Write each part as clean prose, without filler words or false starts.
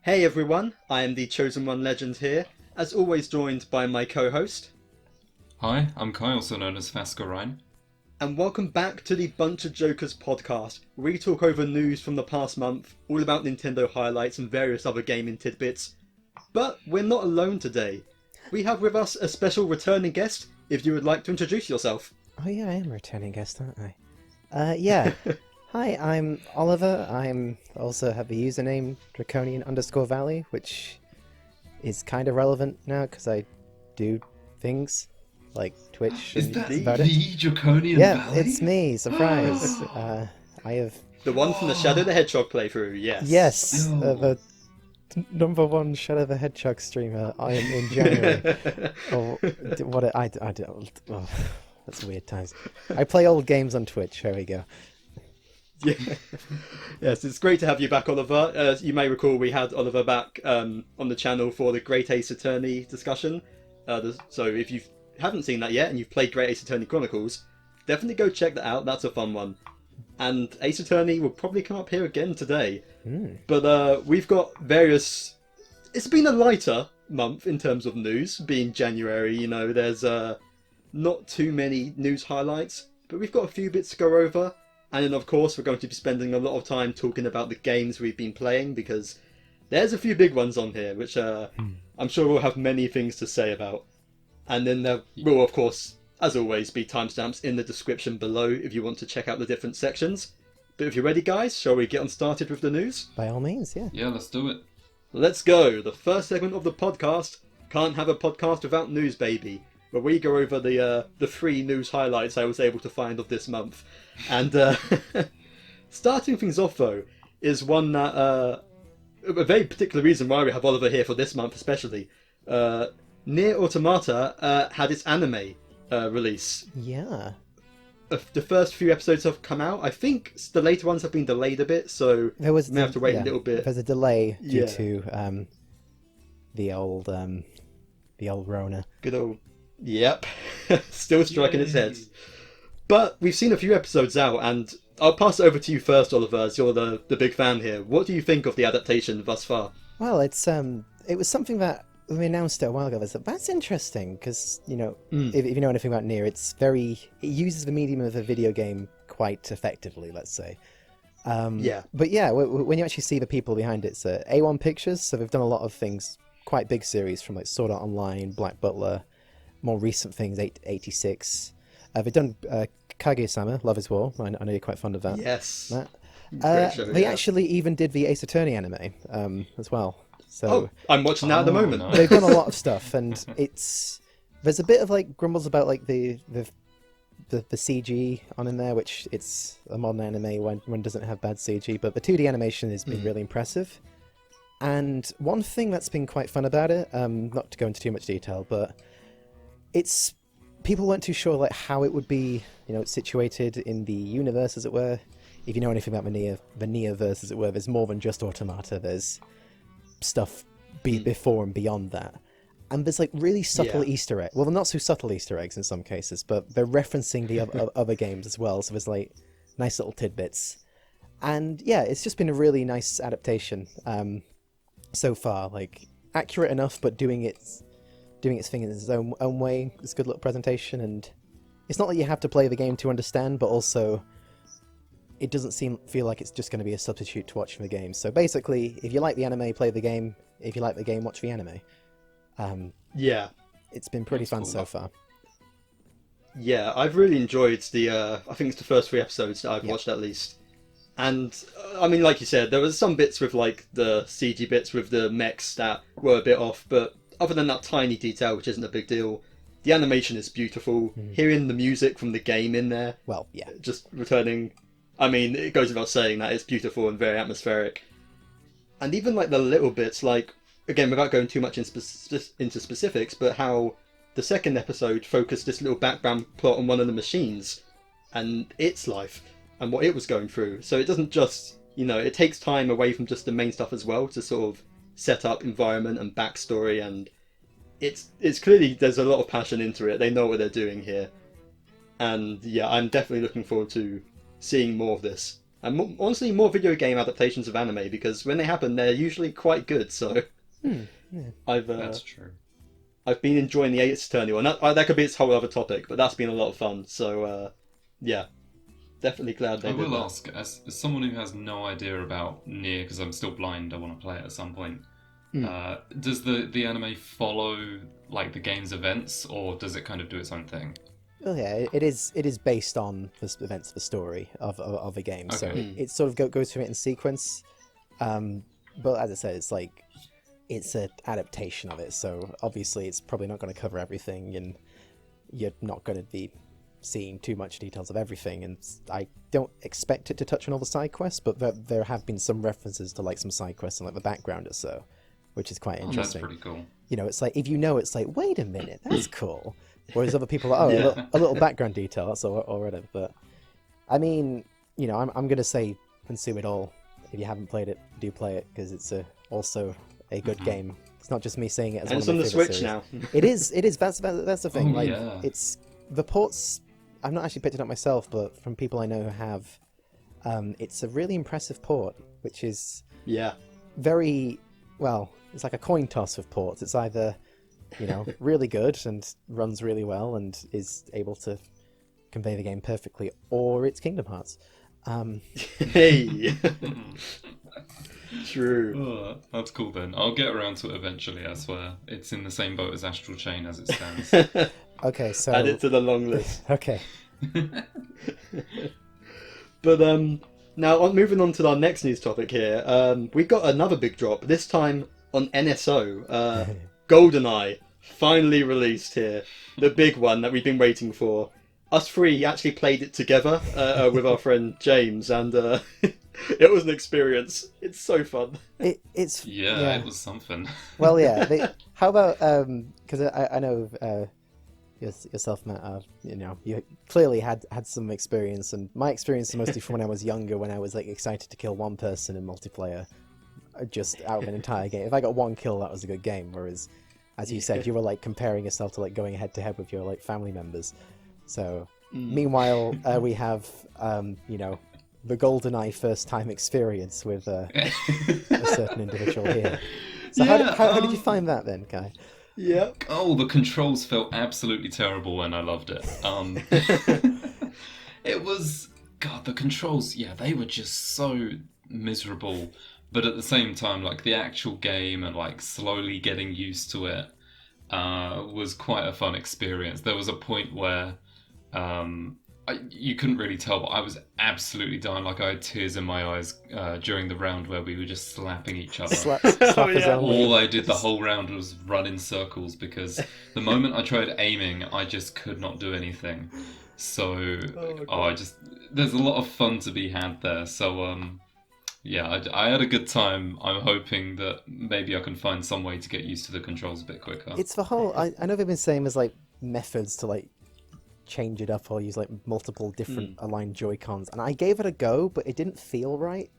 Hey everyone, I am the Chosen One Legend here, as always joined by my co-host, Hi, I'm Kai, also known as Fascurreyn. and welcome back to the BunchaJokahs podcast, where we talk over news from the past month, all about Nintendo highlights and various other gaming tidbits. But we're not alone today. We have with us a special returning guest, if you would like to introduce yourself. Oh yeah, I am a returning guest, aren't I? Yeah. Hi, I'm Oliver. I'm also have the username Draconian_Valley, which is kind of relevant now because I do things like Twitch. Is And that that's about the it. Draconian Yeah, Valley? it's me. Surprise. I have The one from the Shadow the Hedgehog playthrough, yes. yes, Oh. the number one Shadow the Hedgehog streamer. I am in January. Oh, I don't. Oh, that's weird times. I play old games on Twitch. There we go. Yeah. Yes, it's great to have you back, Oliver. As you may recall, we had Oliver back on the channel for the Great Ace Attorney discussion. So if you haven't seen that yet and you've played Great Ace Attorney Chronicles, definitely go check that out. That's a fun one. And Ace Attorney will probably come up here again today. But we've got various... It's been a lighter month in terms of news, being January. You know, there's not too many news highlights, but we've got a few bits to go over. And then, of course, we're going to be spending a lot of time talking about the games we've been playing, because there's a few big ones on here, which I'm sure we'll have many things to say about. And then there will, of course, as always, be timestamps in the description below if you want to check out the different sections. But if you're ready, guys, shall we get on started with the news? By all means, yeah. Yeah, let's do it. Let's go! The first segment of the podcast, Can't Have a Podcast Without News, baby, where we go over the 3 news highlights I was able to find of this month. And starting things off, though, is one that a very particular reason why we have Oliver here for this month, especially. Nier Automata had its anime release. Yeah. The first few episodes have come out. I think the later ones have been delayed a bit, so There was we may have to wait a little bit. There's a delay due Yeah. to the old Rona. Good old... Yep. Still striking its Yay. head. But we've seen a few episodes out, and I'll pass it over to you first, Oliver, as you're the big fan here. What do you think of the adaptation thus far? Well, it was something that we announced it a while ago. That's interesting because if you know anything about Nier, it uses the medium of a video game quite effectively. Let's say. Yeah. But yeah, when you actually see the people behind it, it's A1 Pictures. So they've done a lot of things, quite big series from like Sword Art Online, Black Butler, more recent things, 86. They've done Kaguya-sama, Love is War. I know you're quite fond of that. Yes. That. Great show, They yeah. actually even did the Ace Attorney anime as well. So Oh, I'm watching that at the Oh, moment. nice. they've done a lot of stuff, and there's a bit of like grumbles about like the CG on in there, which it's a modern anime when doesn't have bad CG, but the 2D animation has been really impressive. And one thing that's been quite fun about it, not to go into too much detail, but it's people weren't too sure like how it would be, situated in the universe, as it were. If you know anything about the Nier verse, as it were, there's more than just Automata. There's stuff before and beyond that. And there's like really subtle Easter eggs. Well, they're not so subtle Easter eggs in some cases, but they're referencing the other games as well. So there's like nice little tidbits. And yeah, it's just been a really nice adaptation so far. Like accurate enough, but doing its thing in its own way. It's a good little presentation, and it's not that you have to play the game to understand, but also it doesn't feel like it's just going to be a substitute to watching the game. So basically, if you like the anime, play the game. If you like the game, watch the anime. Yeah. It's been pretty That's fun cool. so far. Yeah, I've really enjoyed I think it's the first 3 episodes that I've Yeah. watched at least. And, I mean, like you said, there was some bits with, like, the CG bits with the mechs that were a bit off, but other than that tiny detail, which isn't a big deal, the animation is beautiful. Hearing the music from the game in there, Well, yeah. just returning... I mean, it goes without saying that it's beautiful and very atmospheric. And even, like, the little bits, like, again, without going too much into specifics, but how the second episode focused this little background plot on one of the machines and its life and what it was going through. So it doesn't just, it takes time away from just the main stuff as well to sort of set up environment and backstory, and it's clearly there's a lot of passion into it. They know what they're doing here. And yeah, I'm definitely looking forward to seeing more of this. And honestly, more video game adaptations of anime, because when they happen, they're usually quite good. So I've That's true. I've been enjoying the Ace Attorney one. That could be its whole other topic, but that's been a lot of fun. So yeah, definitely glad they I did will that. ask, as someone who has no idea about Nier, because I'm still blind, I want to play it at some point. Does the anime follow like the game's events, or does it kind of do its own thing? Well, yeah, it is based on the events of the story of a game, so Okay. it sort of goes through it in sequence. But as I said, it's an adaptation of it, so obviously it's probably not going to cover everything, and you're not going to be seeing too much details of everything. And I don't expect it to touch on all the side quests, but there have been some references to like some side quests in like the background or so, which is quite That's interesting. pretty cool. You know, it's like if you know, it's like, wait a minute, that's cool. Whereas other people are, Yeah. a little background detail, that's all, or whatever. But I mean, you know, I'm gonna say consume it all. If you haven't played it, do play it, because it's also a good game. It's not just me saying it as And one it's of on my the favorite Switch series. now. It is. That's the thing. Oh, Like, yeah. it's the ports. I've not actually picked it up myself, but from people I know who have, it's a really impressive port, which is Yeah. very well. It's like a coin toss of ports. It's either, you know, really good and runs really well and is able to convey the game perfectly, or it's Kingdom Hearts. Hey. True. Oh, that's cool then. I'll get around to it eventually, I swear. It's in the same boat as Astral Chain as it stands. Okay, so Add it to the long list. okay, But now moving on to our next news topic here, we got another big drop. This time on NSO. Goldeneye finally released here, the big one that we've been waiting for. Us three actually played it together with our friend James, and it was an experience. It's so fun. it's Yeah, it was something. Well, yeah. How about because I know yourself, Matt. You know, you clearly had some experience, and my experience is mostly from when I was younger, when I was like excited to kill one person in multiplayer, just out of an entire game. If I got one kill, that was a good game. Whereas, as you said, you were like comparing yourself to like going head to head with your like family members. So, meanwhile, we have you know, the GoldenEye first time experience with a certain individual here. So Yeah, how did you find that then, Kai? Yeah. Oh, the controls felt absolutely terrible and I loved it. It was... God, the controls, yeah, they were just so miserable. But at the same time, like, the actual game and, like, slowly getting used to it was quite a fun experience. There was a point where you couldn't really tell, but I was absolutely dying. Like, I had tears in my eyes during the round where we were just slapping each other. Slap Oh, his yeah. own All I did the whole round was run in circles because the moment I tried aiming, I just could not do anything. So, there's a lot of fun to be had there. So, yeah, I had a good time. I'm hoping that maybe I can find some way to get used to the controls a bit quicker. It's the whole. I know they've been saying there's like methods to like change it up or use like multiple different aligned Joy-Cons, and I gave it a go, but it didn't feel right.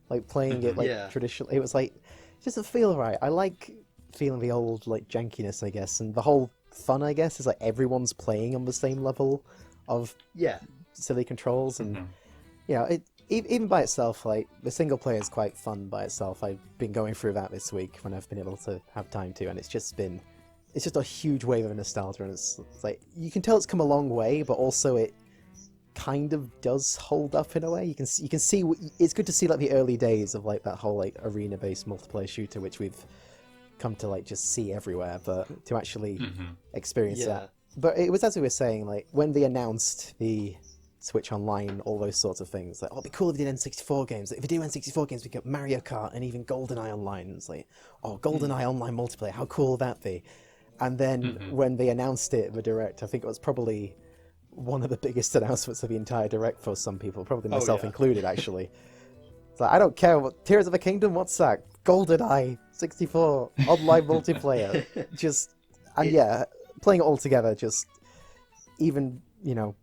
Like playing it like Yeah. traditionally, it was like it just doesn't feel right. I like feeling the old like jankiness, I guess, and the whole fun, I guess, is like everyone's playing on the same level of Yeah. silly controls, and you know, even by itself, like the single player is quite fun by itself. I've been going through that this week when I've been able to have time to, and it's just a huge wave of nostalgia, and it's like you can tell it's come a long way, but also it kind of does hold up in a way. You can see it's good to see like the early days of like that whole like arena-based multiplayer shooter, which we've come to like just see everywhere, but to actually experience Yeah. that. But it was, as we were saying, like when they announced the Switch Online, all those sorts of things, like, oh, it'd be cool if they did N64 games. If they do N64 games, we get Mario Kart and even GoldenEye Online. And it's like, oh, GoldenEye Online multiplayer, how cool would that be? And then when they announced it in the Direct, I think it was probably one of the biggest announcements of the entire Direct for some people, probably myself yeah. included, actually. It's like, I don't care what Tears of the Kingdom, what's that? GoldenEye 64 online multiplayer. Just, and yeah, playing it all together, just even, you know,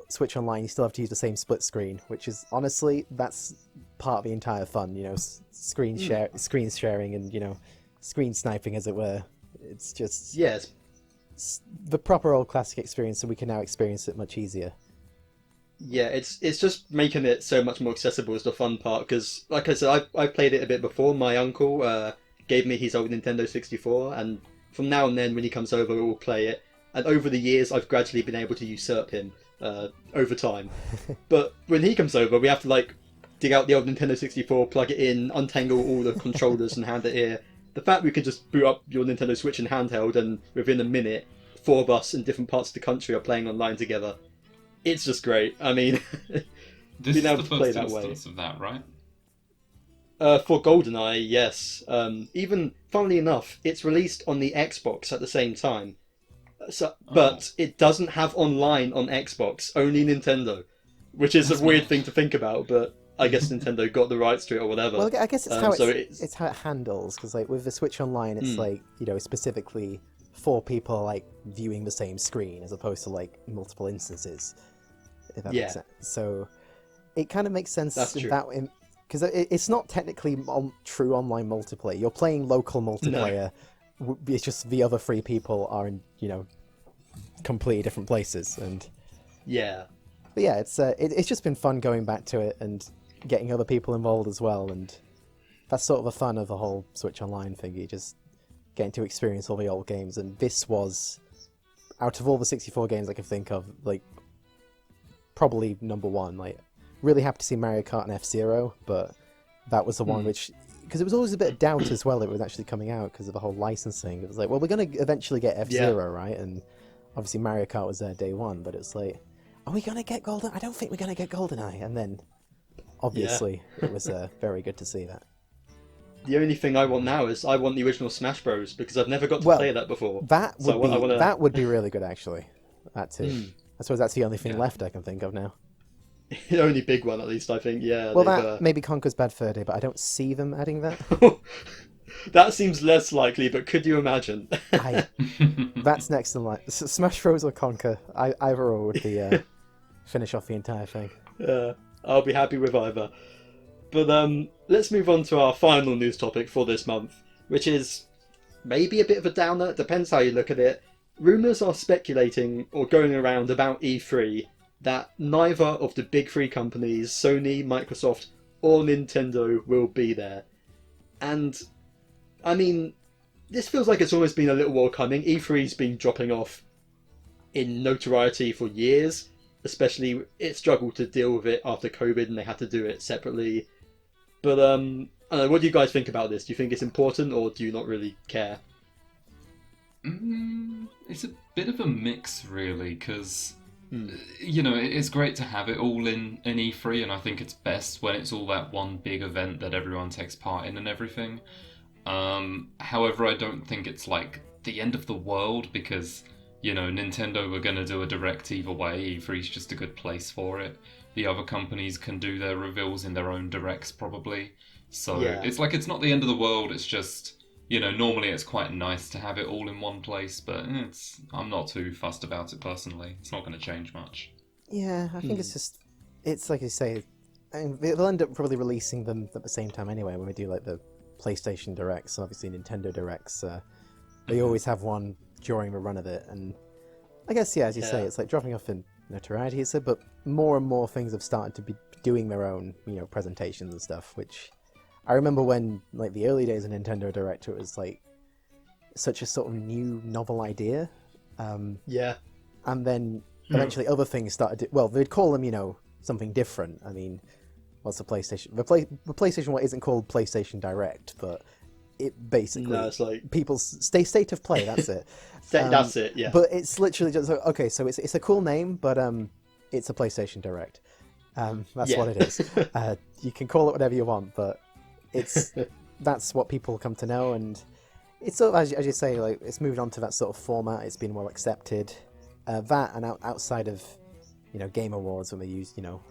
Switch Online, you still have to use the same split screen, which is honestly, that's part of the entire fun, you know, screen sharing and, you know, screen sniping, as it were. It's just Yes. the proper old classic experience, so we can now experience it much easier. Yeah, it's just making it so much more accessible is the fun part. Because, like I said, I've played it a bit before. My uncle gave me his old Nintendo 64, and from now and then, when he comes over, we'll play it. And over the years, I've gradually been able to usurp him over time. But when he comes over, we have to like dig out the old Nintendo 64, plug it in, untangle all the controllers, and hand it here. The fact we can just boot up your Nintendo Switch in handheld, and within a minute, four of us in different parts of the country are playing online together. It's just great. I mean, This being is able the to play first that way. instance of that, right? For Goldeneye, yes. Even funnily enough, it's released on the Xbox at the same time. But it doesn't have online on Xbox, only Nintendo, which is That's a weird mad. thing to think about. But I guess Nintendo got the rights to it or whatever. Well, I guess it's how so it's how it handles, because like with the Switch Online, it's like, you know, specifically four people like viewing the same screen as opposed to like multiple instances. If that makes sense. So it kind of makes sense That's in true. that because it's not technically true online multiplayer. You're playing local multiplayer. It's just the other three people are in, you know, completely different places. And Yeah. but yeah, it's just been fun going back to it and getting other people involved as well. And that's sort of the fun of the whole Switch Online thingy, just getting to experience all the old games. And this was, out of all the 64 games I can think of, like, probably number one. Like, really happy to see Mario Kart and F-Zero, but that was the one which, because it was always a bit of doubt as well that it was actually coming out because of the whole licensing. It was like, well, we're going to eventually get F-Zero, right? And obviously Mario Kart was there day one, but it's like, are we going to get Golden? I don't think we're going to get Goldeneye. And then, obviously, it was very good to see that. The only thing I want now is I want the original Smash Bros. Because I've never got to play that before. That would So I wanna... that would be really good, actually. That too. I suppose that's the only thing left I can think of now. The only big one, at least, I think. Yeah. Well, that maybe Conker's Bad Fur Day, but I don't see them adding that. That seems less likely, but could you imagine? That's next in line. Smash Bros or Conker, either or would be finish off the entire thing. I'll be happy with either. But let's move on to our final news topic for this month, which is maybe a bit of a downer. Depends how you look at it. Rumours are speculating or going around about E3 that neither of the big three companies, Sony, Microsoft, or Nintendo, will be there. And, I mean, this feels like it's always been a little while coming. E3's been dropping off in notoriety for years, especially it struggled to deal with it after COVID and they had to do it separately. But, I don't know, what do you guys think about this? Do you think it's important or do you not really care? It's a bit of a mix, really, because, you know, it's great to have it all in E3, and I think it's best when it's all that one big event that everyone takes part in and everything. However, I don't think it's like the end of the world, because, you know, Nintendo were going to do a direct either way. E3's just a good place for it. The other companies can do their reveals in their own directs, probably. So it's like, it's not the end of the world, it's just... You know, normally it's quite nice to have it all in one place, but I'm not too fussed about it personally. It's not going to change much. Yeah, I think it's like you say, I mean, they'll end up probably releasing them at the same time anyway when we do like the PlayStation Directs, obviously Nintendo Directs. They always have one during the run of it, and I guess, yeah, as you say, it's like dropping off in notoriety, but more and more things have started to be doing their own, you know, presentations and stuff, which... I remember when, like, the early days of Nintendo Direct, it was, like, such a sort of new, novel idea. And then eventually other things started to... Well, they'd call them, you know, something different. I mean, what's the PlayStation... The PlayStation 1 isn't called PlayStation Direct, but it basically... No, it's like... People's state of play, that's it. That's it, yeah. But it's literally just... Okay, so it's a cool name, but it's a PlayStation Direct. That's what it is. You can call it whatever you want, but... that's what people come to know, and it's sort of, as you say, like, it's moved on to that sort of format. It's been well accepted. That and outside of, you know, Game Awards, when they use, you know,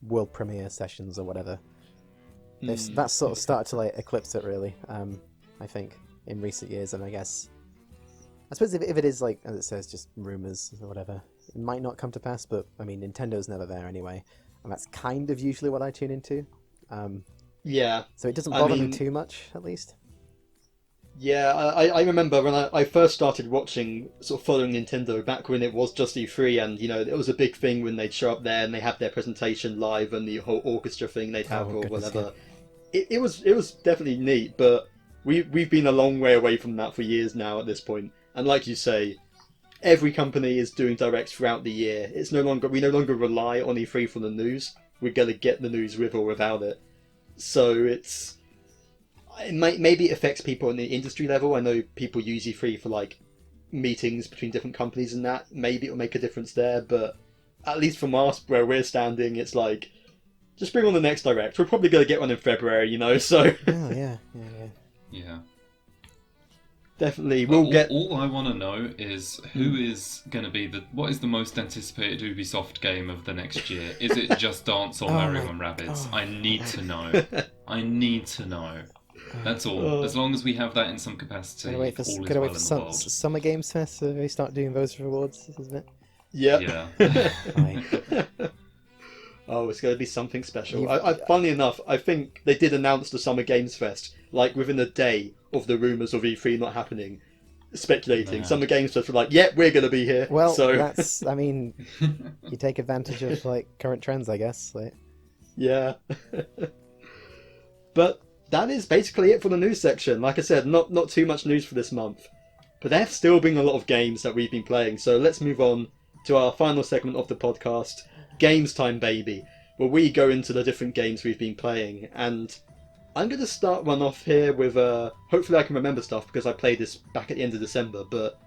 world premiere sessions or whatever, that's sort of started to like eclipse it really. I think in recent years, and I guess I suppose if it is like, as it says, just rumors or whatever, it might not come to pass. But I mean, Nintendo's never there anyway, and that's kind of usually what I tune into. Yeah. So it doesn't bother me too much, at least. Yeah, I remember when I first started watching, sort of following Nintendo back when it was just E3, and it was a big thing when they'd show up there and they have their presentation live and the whole orchestra thing they'd have Oh or goodness, whatever. It was definitely neat, but we've been a long way away from that for years now at this point. And like you say, every company is doing directs throughout the year. We no longer rely on E3 for the news. We're gonna get the news with or without it. So maybe it affects people on the industry level. I know people use E3 for like meetings between different companies and that. Maybe it'll make a difference there, but at least from us where we're standing, it's like just bring on the next direct. We're probably gonna get one in February, so Oh yeah. Yeah. definitely But we'll get. all I want to know is who is going to be what is the most anticipated Ubisoft game of the next year? Is it Just Dance or Oh Mario my- and Rabbids? oh. I need to know. I need to know. That's all. As long as we have that in some capacity, Gotta wait for, all is gotta well wait in for the world. Summer Games Fest so they start doing those rewards, isn't it? Yeah. Fine. Oh, it's going to be something special. You- Funnily enough, I think they did announce the Summer Games Fest like within a day of the rumours of E3 not happening. Speculating, Man. Summer Games Fest were like, "Yep, we're going to be here." Well, so that's. I mean, you take advantage of like current trends, I guess. Like, yeah. But that is basically it for the news section. Like I said, not too much news for this month, but there have still been a lot of games that we've been playing. So let's move on to our final segment of the podcast, Games Time, baby, where we go into the different games we've been playing. And I'm going to start one off here with, hopefully I can remember stuff because I played this back at the end of December, but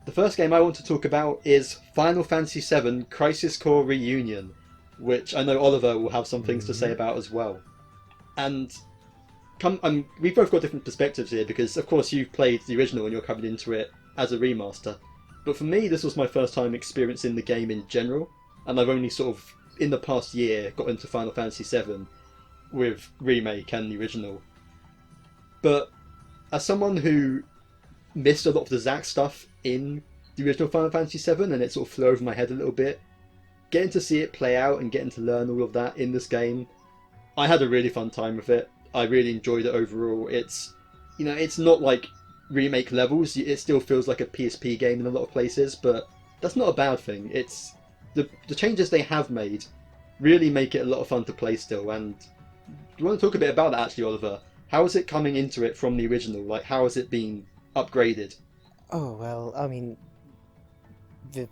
the first game I want to talk about is Final Fantasy VII Crisis Core Reunion, which I know Oliver will have some things to say about as well. And we've both got different perspectives here because, of course, you've played the original and you're coming into it as a remaster. But for me, this was my first time experiencing the game in general, and I've only sort of, in the past year, got into Final Fantasy VII with Remake and the original. But as someone who missed a lot of the Zack stuff in the original Final Fantasy VII, and it sort of flew over my head a little bit, getting to see it play out and getting to learn all of that in this game, I had a really fun time with it. I really enjoyed it overall. It's not like remake levels. It still feels like a PSP game in a lot of places, but that's not a bad thing. It's the changes they have made really make it a lot of fun to play still. And do you want to talk a bit about that actually, Oliver? How is it coming into it from the original? Like, how has it been upgraded? oh well, I mean,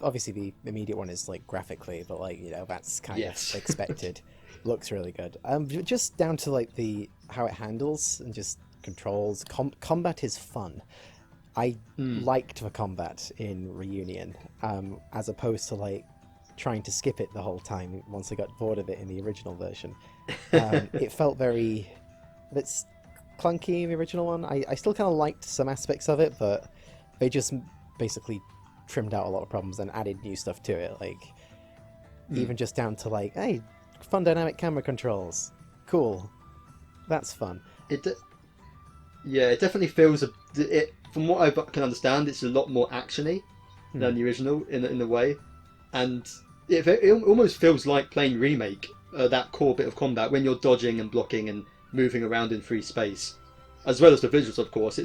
obviously the immediate one is like graphically, but like that's kind Yes. of expected. Looks really good. Just down to like how it handles and just controls. Combat is fun. I liked the combat in Reunion, as opposed to like trying to skip it the whole time once I got bored of it in the original version. It felt a bit clunky in the original one. I still kind of liked some aspects of it, but they just basically trimmed out a lot of problems and added new stuff to it. Like even just down to like, hey, fun dynamic camera controls. Cool. That's fun. It definitely feels from what I can understand, it's a lot more actiony than the original in a way, and it almost feels like playing Remake. That core bit of combat when you're dodging and blocking and moving around in free space, as well as the visuals, of course.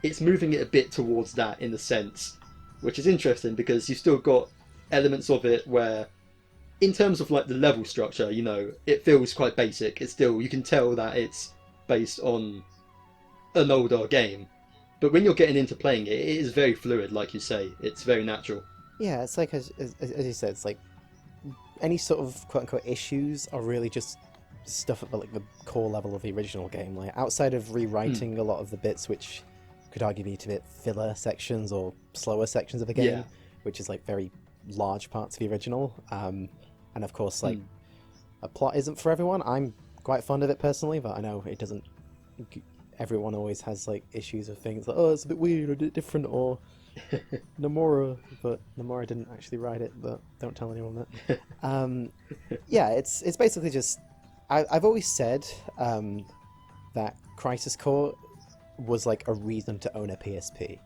It's moving it a bit towards that in a sense, which is interesting because you've still got elements of it where, in terms of like the level structure, it feels quite basic. It's still, you can tell that it's based on an older game, but when you're getting into playing it, it is very fluid, like you say. It's very natural. Yeah, it's like as you said, it's like any sort of quote unquote issues are really just stuff at like the core level of the original game. Like outside of rewriting a lot of the bits which could argue be a bit filler sections or slower sections of the game, Yeah. which is like very large parts of the original. And of course, like a plot isn't for everyone. I'm quite fond of it personally, but I know it doesn't. Everyone always has like issues of things like, oh, it's a bit weird or different, or Nomura, but Nomura didn't actually write it, but don't tell anyone that. Yeah, it's basically just I've always said that Crisis Core was like a reason to own a PSP.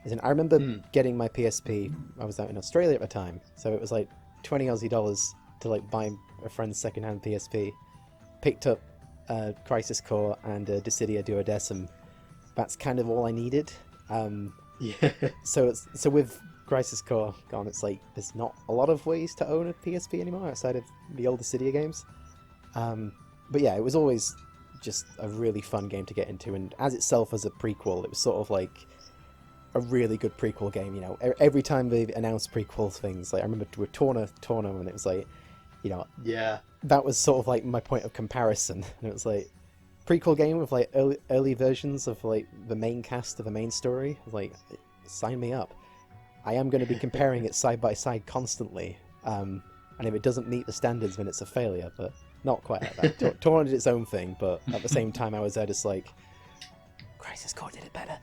As in, I remember getting my PSP. I was out in Australia at the time, so it was like $20 to like buy a friend's second-hand PSP. Picked up Crisis Core and Dissidia Duodecim, that's kind of all I needed. Yeah. So with Crisis Core gone, it's like there's not a lot of ways to own a PSP anymore outside of the older Cydia games. But yeah, it was always just a really fun game to get into, and as itself as a prequel, it was sort of like a really good prequel game. You know, every time they announced prequel things, like I remember with Torna, and it was like, you know, Yeah. that was sort of like my point of comparison, and it was like prequel game with like early versions of like the main cast of the main story. Like, sign me up. I am going to be comparing it side by side constantly, and if it doesn't meet the standards, then it's a failure. But not quite like that. Torna did its own thing, but at the same time, I was there just like, Crisis Core did it better.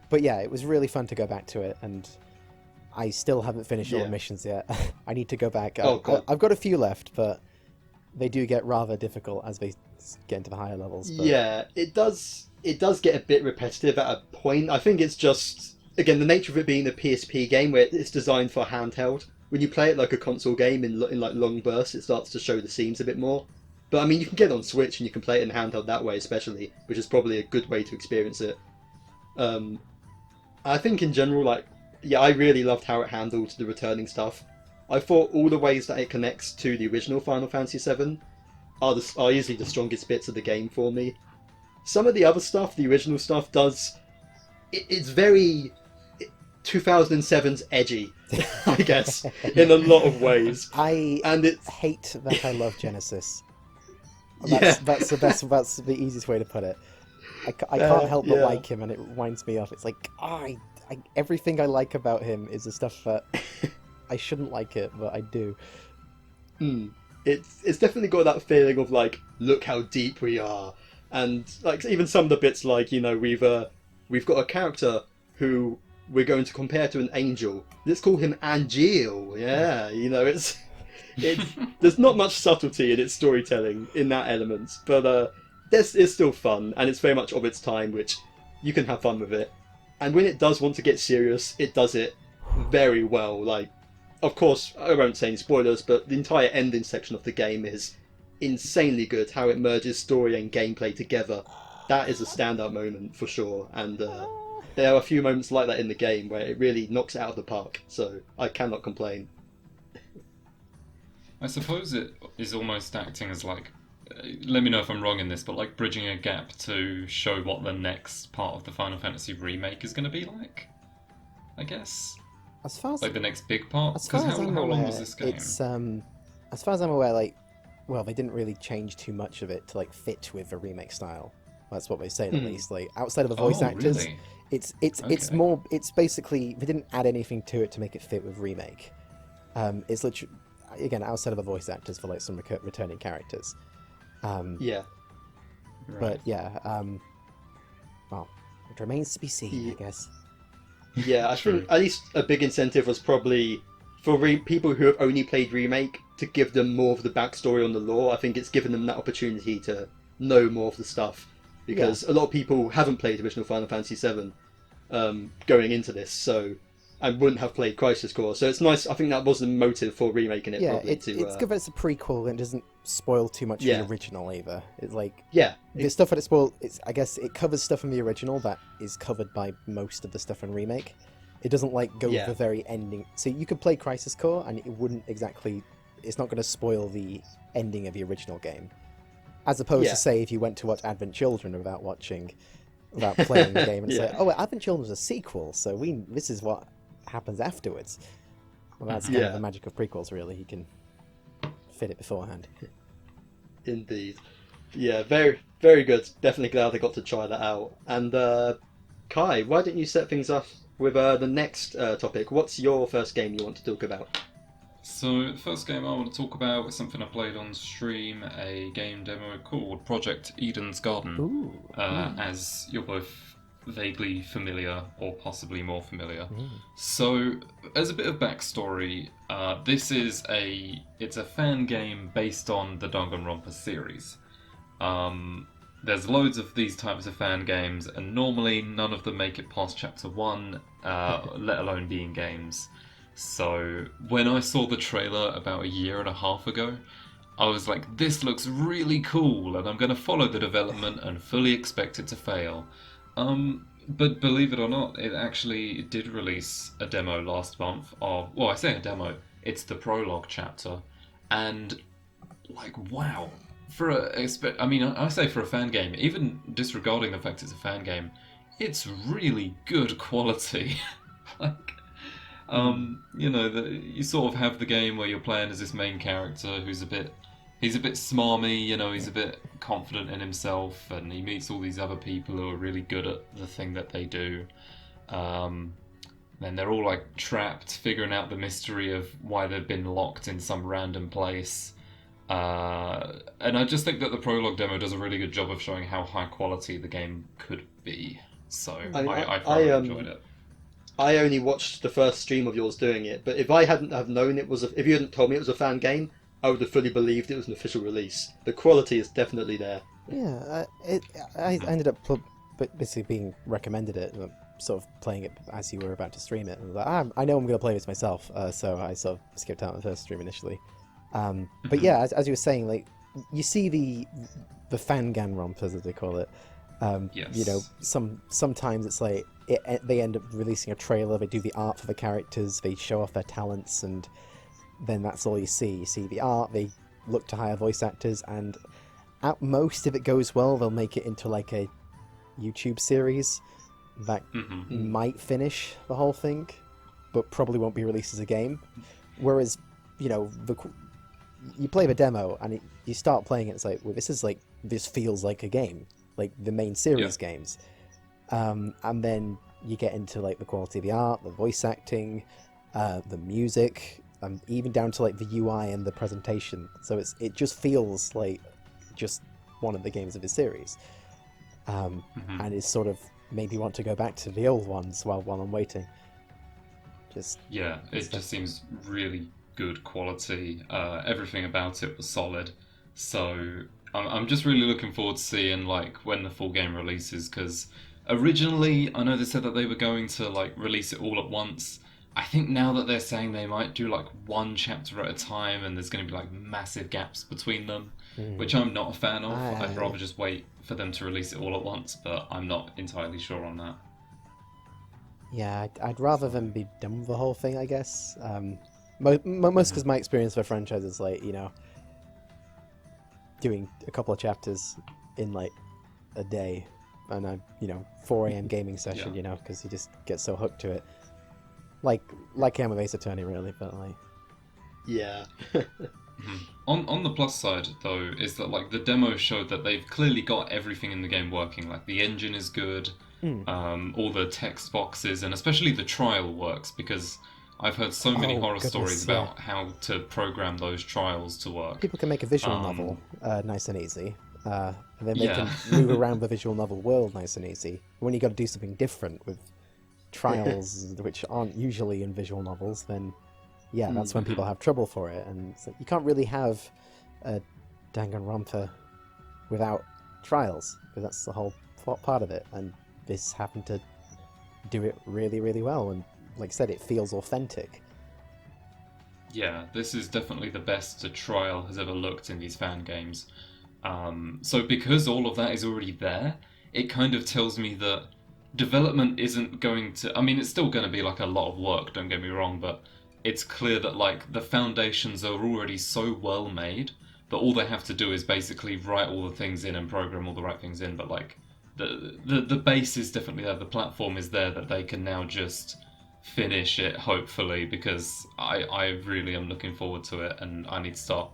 But yeah, it was really fun to go back to it, and I still haven't finished all the missions yet. I need to go back. I've got a few left, but they do get rather difficult as they get into the higher levels. But... Yeah, it does get a bit repetitive at a point. I think it's just, again, the nature of it being a PSP game where it's designed for handheld. When you play it like a console game in like long bursts, it starts to show the seams a bit more. But I mean, you can get it on Switch and you can play it in handheld that way, especially, which is probably a good way to experience it. I think in general, like, yeah, I really loved how it handled the returning stuff. I thought all the ways that it connects to the original Final Fantasy VII are easily the strongest bits of the game for me. Some of the other stuff, the original stuff, it's very 2007's edgy, I guess, in a lot of ways. I hate that I love Genesis. Yeah. That's the easiest way to put it. I can't help but like him, and it winds me off. It's like, everything I like about him is the stuff that I shouldn't like it, but I do. It's definitely got that feeling of like, look how deep we are, and like even some of the bits like, you know, we've got a character who we're going to compare to an angel. Let's call him Angel. Yeah, you know, it's there's not much subtlety in its storytelling in that element, but it's still fun, and it's very much of its time, which you can have fun with it. And when it does want to get serious, it does it very well. Like, of course, I won't say any spoilers, but the entire ending section of the game is insanely good. How it merges story and gameplay together, that is a standout moment for sure. And there are a few moments like that in the game where it really knocks it out of the park. So I cannot complain. I suppose it is almost acting as like, let me know if I'm wrong in this, but like bridging a gap to show what the next part of the Final Fantasy remake is going to be like, I guess. As far as like the next big part. As far as I'm how aware, long was this game? it's as far as I'm aware, like, well, they didn't really change too much of it to like fit with a remake style. That's what they say at least. Like, outside of the voice actors, really? it's more. It's basically they didn't add anything to it to make it fit with remake. It's literally, again, outside of the voice actors for like some returning characters. Yeah. But yeah, well, it remains to be seen, I guess. Yeah, I think at least a big incentive was probably for people who have only played Remake to give them more of the backstory on the lore. I think it's given them that opportunity to know more of the stuff, because a lot of people haven't played original Final Fantasy VII going into this, so and wouldn't have played Crisis Core. So it's nice. I think that was the motive for remaking it. Yeah, probably, it's good that it's a prequel and doesn't spoil too much of the original either. It's like the stuff that it spoiled. I guess it covers stuff in the original that is covered by most of the stuff in remake. It doesn't like go with the very ending. So you could play Crisis Core and it wouldn't exactly. It's not going to spoil the ending of the original game, as opposed to say if you went to watch Advent Children without playing the game and say, oh, Advent Children is a sequel, so this is what happens afterwards. Well, that's kind of the magic of prequels, really. You can fit it beforehand. Indeed. Yeah, very, very good. Definitely glad they got to try that out. And Kai, why don't you set things up with the next topic? What's your first game you want to talk about? So the first game I want to talk about is something I played on stream, a game demo called Project Eden's Garden. As you're both vaguely familiar, or possibly more familiar. So, as a bit of backstory, this is it's a fan game based on the Danganronpa series. There's loads of these types of fan games, and normally none of them make it past chapter 1, let alone being games. So, when I saw the trailer about a year and a half ago, I was like, this looks really cool, and I'm going to follow the development and fully expect it to fail. But believe it or not, it actually did release a demo last month of, well, I say a demo, it's the prologue chapter, and like, wow. I mean, I say for a fan game, even disregarding the fact it's a fan game, it's really good quality. like, you sort of have the game where you're playing as this main character he's a bit smarmy, he's a bit confident in himself, and he meets all these other people who are really good at the thing that they do. Then they're all like trapped, figuring out the mystery of why they've been locked in some random place. And I just think that the prologue demo does a really good job of showing how high quality the game could be. So I thoroughly enjoyed it. I only watched the first stream of yours doing it, but if I hadn't have known if you hadn't told me it was a fan game, I would have fully believed it was an official release. The quality is definitely there. Yeah, I ended up basically being recommended it, sort of playing it as you were about to stream it. And I was like, I know I'm going to play this myself, so I sort of skipped out on the first stream initially. But yeah, as you were saying, like, you see the fangan rompers, as they call it. Yes. Sometimes it's like they end up releasing a trailer, they do the art for the characters, they show off their talents, and then that's all you see. You see the art, they look to hire voice actors, and at most, if it goes well, they'll make it into like a YouTube series that might finish the whole thing, but probably won't be released as a game. Whereas, you play the demo and you start playing it, it's like, well, this feels like a game, like the main series games. And then you get into like the quality of the art, the voice acting, the music, even down to like the UI and the presentation. So it just feels like just one of the games of the series. And it's sort of made me want to go back to the old ones while I'm waiting. It just seems really good quality. Everything about it was solid. So I'm just really looking forward to seeing like when the full game releases, because originally I know they said that they were going to like release it all at once. I think now that they're saying they might do like one chapter at a time and there's going to be like massive gaps between them, which I'm not a fan of. I'd rather just wait for them to release it all at once, but I'm not entirely sure on that. Yeah, I'd rather them be done with the whole thing, I guess. Most because my experience with franchise is like, doing a couple of chapters in like a day, and a 4 a.m. gaming session, because you just get so hooked to it. Like I am with Ace Attorney, really, but like... Yeah. On the plus side, though, is that like the demo showed that they've clearly got everything in the game working. Like the engine is good, all the text boxes, and especially the trial works, because I've heard so many horror stories about how to program those trials to work. People can make a visual novel nice and easy, and then they can move around the visual novel world nice and easy. When you got to do something different with trials, which aren't usually in visual novels, then that's when people have trouble for it. And so you can't really have a Danganronpa without trials, because that's the whole part of it. And this happened to do it really, really well. And like I said, it feels authentic. Yeah, this is definitely the best a trial has ever looked in these fan games. So because all of that is already there, it kind of tells me that development isn't going to... I mean, it's still going to be like a lot of work, don't get me wrong, but it's clear that like the foundations are already so well made that all they have to do is basically write all the things in and program all the right things in. But like the base is definitely there, the platform is there, that they can now just finish it, hopefully, because I really am looking forward to it, and I need to start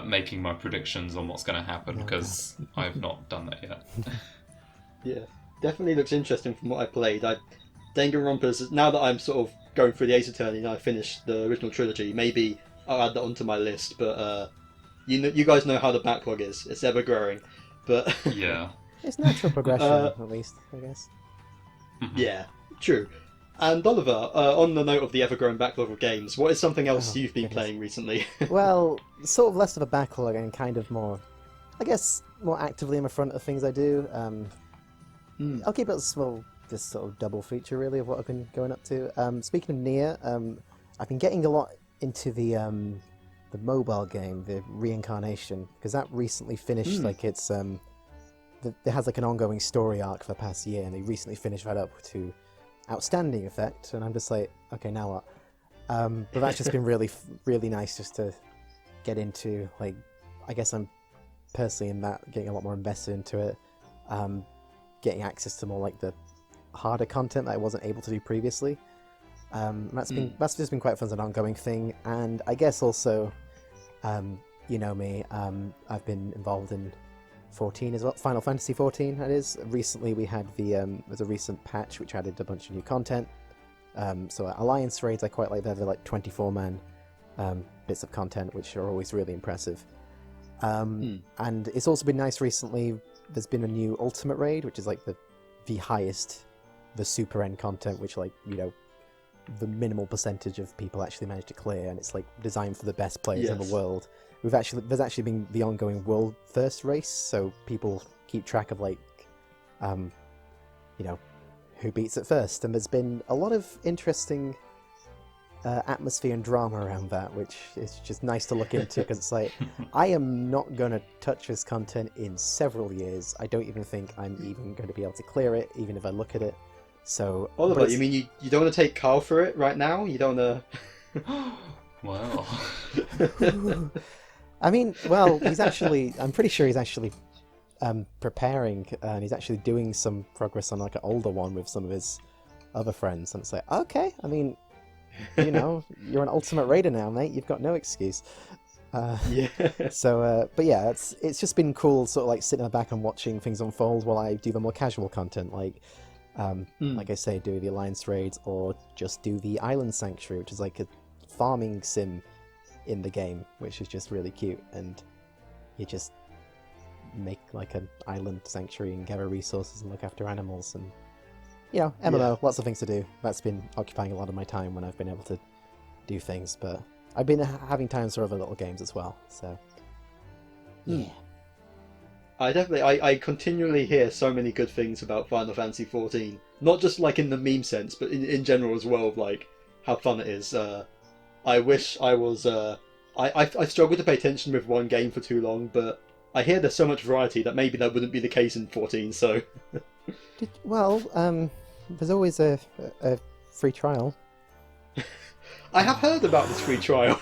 making my predictions on what's going to happen, because I've not done that yet. Yeah, definitely looks interesting from what I played. Danganronpa's, now that I'm sort of going through the Ace Attorney and I finished the original trilogy, maybe I'll add that onto my list, but you guys know how the backlog is. It's ever growing, but yeah. It's natural progression, at least, I guess. Yeah, true. And Oliver, on the note of the ever-growing backlog of games, what is something else you've been playing recently? Well, sort of less of a backlog and kind of more, I guess, more actively in the front of things I do. I'll keep it small, this sort of double feature, really, of what I've been going up to. Speaking of Nier, I've been getting a lot into the the mobile game, the Reincarnation, because that recently finished. Like it's it has like an ongoing story arc for the past year, and they recently finished that up to outstanding effect. And I'm just like, okay, now what? But that's just been really, really nice just to get into. Like, I guess I'm personally in that getting a lot more invested into it, getting access to more like the harder content that I wasn't able to do previously. That's just been quite fun as an ongoing thing, and I guess also, you know me, I've been involved in 14 as well, Final Fantasy 14. That is. Recently, we had there's a recent patch which added a bunch of new content. So Alliance raids, I quite like. They're like 24-man bits of content, which are always really impressive. And it's also been nice recently. There's been a new Ultimate raid, which is like the highest, the super end content, which like the minimal percentage of people actually manage to clear, and it's like designed for the best players in the world. There's actually been the ongoing world first race, so people keep track of like, who beats it first, and there's been a lot of interesting atmosphere and drama around that, which is just nice to look into, because it's like, I am not going to touch this content in several years. I don't even think I'm even going to be able to clear it, even if I look at it. So, Oliver, you mean you don't want to take Carl for it right now? You don't want to... Well... I mean, well, I'm pretty sure he's actually preparing, and he's actually doing some progress on like an older one with some of his other friends, and it's like, okay, I mean, you're an Ultimate Raider now, mate, you've got no excuse. So, but yeah, it's just been cool sort of like sitting in the back and watching things unfold while I do the more casual content, like I say, do the Alliance raids, or just do the Island Sanctuary, which is like a farming sim in the game, which is just really cute, and you just make like an island sanctuary and gather resources and look after animals, and MMO, lots of things to do. That's been occupying a lot of my time when I've been able to do things, but I've been having time for other little games as well, so yeah. I continually hear so many good things about Final Fantasy 14, not just like in the meme sense, but in general as well, of like how fun it is. I wish I was. I struggled to pay attention with one game for too long, but I hear there's so much variety that maybe that wouldn't be the case in 14. So, there's always a free trial. I have heard about this free trial.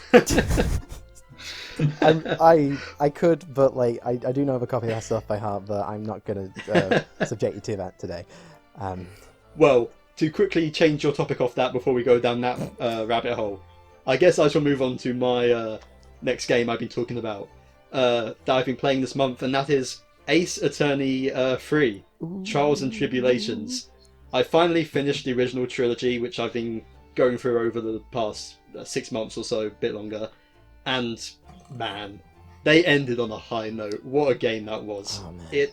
I could, but like I do know of a copy of that stuff by heart, but I'm not going to subject you to that today. Well, to quickly change your topic off that before we go down that rabbit hole, I guess I shall move on to my next game I've been talking about that I've been playing this month, and that is Ace Attorney 3, Trials and Tribulations. I finally finished the original trilogy, which I've been going through over the past 6 months or so, a bit longer, and man, they ended on a high note. What a game that was. Oh, man.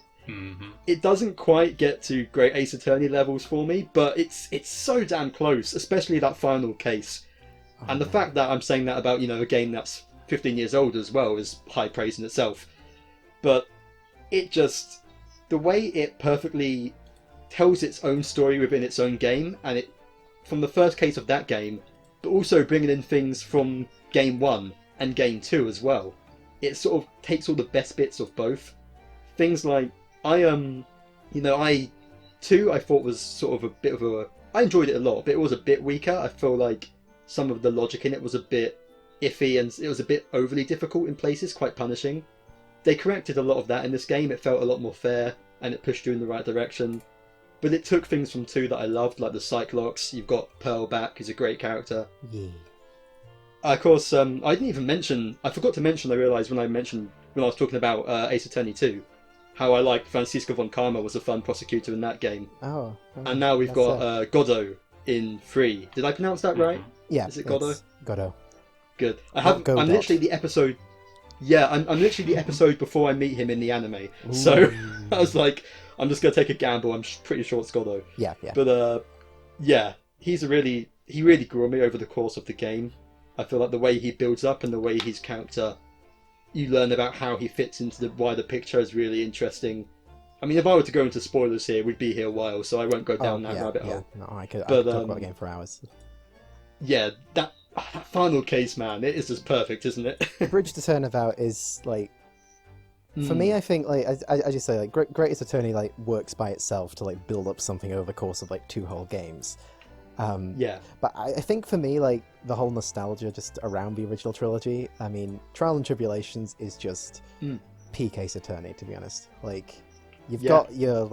It doesn't quite get to great Ace Attorney levels for me, but it's so damn close, especially that final case. And the fact that I'm saying that about, a game that's 15 years old as well is high praise in itself. But it just, the way it perfectly tells its own story within its own game, and it, from the first case of that game, but also bringing in things from game 1 and game 2 as well. It sort of takes all the best bits of both. Things like, I thought was sort of a bit of a, I enjoyed it a lot, but it was a bit weaker. I feel like some of the logic in it was a bit iffy, and it was a bit overly difficult in places, quite punishing. They corrected a lot of that in this game. It felt a lot more fair, and it pushed you in the right direction. But it took things from 2 that I loved, like the Cyclops. You've got Pearl back, who's a great character. Yeah. Of course, I didn't even mention, I forgot to mention, I realised when I was talking about Ace Attorney 2, how I liked Francisco von Karma was a fun prosecutor in that game. Oh. And now we've got Godot in 3. Did I pronounce that right? Yeah. Is it Godot? Godot. Good. I'm literally the episode. Yeah, I'm literally the episode before I meet him in the anime. Ooh. So I was like, I'm just gonna take a gamble. I'm pretty sure it's Godot. Yeah. But yeah, he really grew on me over the course of the game. I feel like the way he builds up and the way his character, you learn about how he fits into the wider picture is really interesting. I mean, if I were to go into spoilers here, we'd be here a while, so I won't go down that rabbit hole. No, I could talk about the game for hours. Yeah, that final case, man, it is just perfect, isn't it? Bridge to Turnabout is like, for me, I think, like, as you say, like, Greatest Attorney, like, works by itself to, like, build up something over the course of, like, 2 whole games. Yeah. But I think for me, like, the whole nostalgia just around the original trilogy, I mean, Trial and Tribulations is just peak Ace Attorney, to be honest. Like, you've got your,